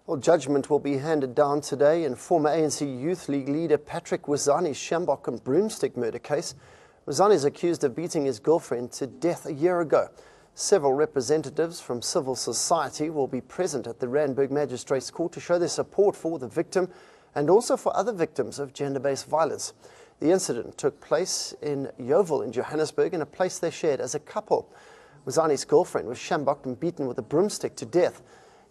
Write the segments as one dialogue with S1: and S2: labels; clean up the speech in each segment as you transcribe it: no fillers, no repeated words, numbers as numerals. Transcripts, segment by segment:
S1: Well, judgment will be handed down today in former ANC Youth League leader Patrick WISANI's Sjambok and broomstick murder case. WISANI is accused of beating his girlfriend to death a year ago. Several representatives from civil society will be present at the Randburg Magistrates Court to show their support for the victim and also for other victims of gender-based violence. The incident took place in Yeoville in Johannesburg, in a place they shared as a couple. WISANI's girlfriend was Sjambok and beaten with a broomstick to death.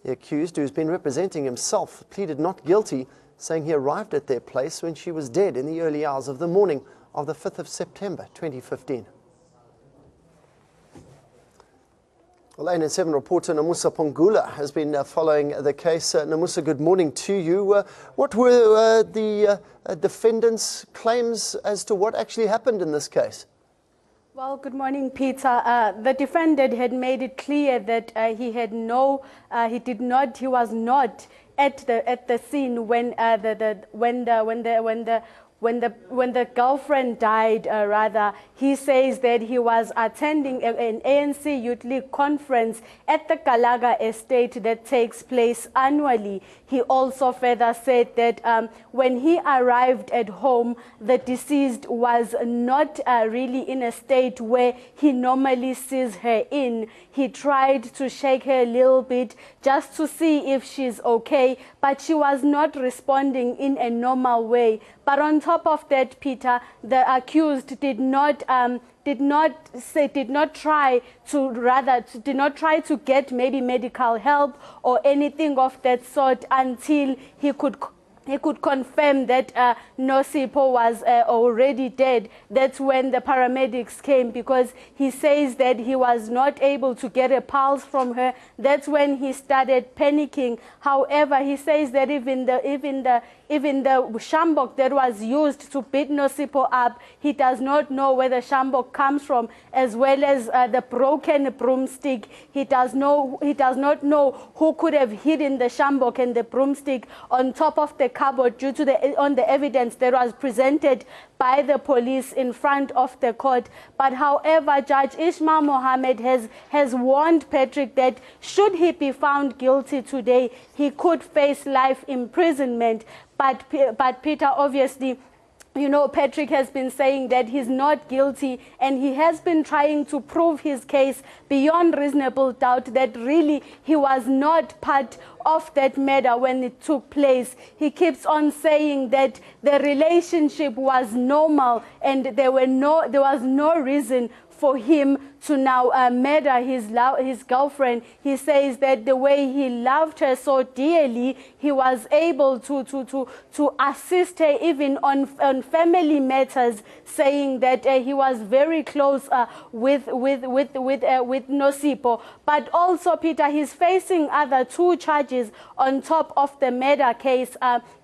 S1: The accused, who's been representing himself, pleaded not guilty, saying he arrived at their place when she was dead in the early hours of the morning of the 5th of September 2015. Well, ANN7 reporter Namusa Pongula has been following the case. Namusa, good morning to you. What were the defendant's claims as to what actually happened in this case?
S2: Well, good morning, Peter. The defendant had made it clear that he was not at the scene when the girlfriend died. Rather, he says that he was attending an ANC Youth League conference at the Kalaga estate that takes place annually. He also further said that when he arrived at home, the deceased was not really in a state where he normally sees her in. He tried to shake her a little bit just to see if she's okay, but she was not responding in a normal way. But on top of that, Peter, the accused did not try to get maybe medical help or anything of that sort until he could confirm that Nosipho was already dead. That's when the paramedics came, because he says that he was not able to get a pulse from her. That's when he started panicking. However, he says that even the Sjambok that was used to beat Nosipho up, he does not know where the Sjambok comes from, as well as the broken broomstick. He does not know who could have hidden the Sjambok and the broomstick on top of the cupboard due to the evidence that was presented by the police in front of the court. But however, Judge Ismail Mohammed has warned Patrick that should he be found guilty today, he could face life imprisonment. But Peter, obviously, you know, Patrick has been saying that he's not guilty, and he has been trying to prove his case beyond reasonable doubt that really he was not part of that murder when it took place. He keeps on saying that the relationship was normal and there was no reason for him to now murder his girlfriend. He says that the way he loved her so dearly, he was able to assist her even on family matters, saying that he was very close with Nosipho. But also, Peter, he's facing other 2 charges on top of the murder case.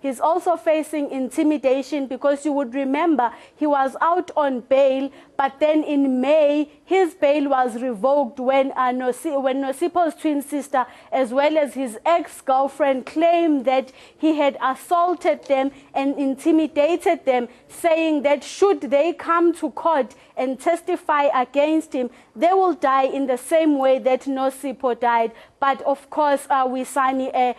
S2: He's also facing intimidation, because you would remember he was out on bail, but then in May his bail was revoked when Nosipho's twin sister, as well as his ex-girlfriend, claimed that he had assaulted them and intimidated them, saying that should they come to court and testify against him, they will die in the same way that Nosipho died. But of course, WISANI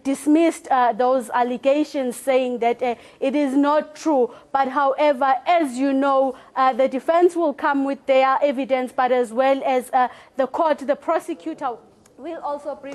S2: dismissed those allegations, saying that it is not true. But however, as you know, the defense will come with their evidence, but as well as the court, the prosecutor will also bring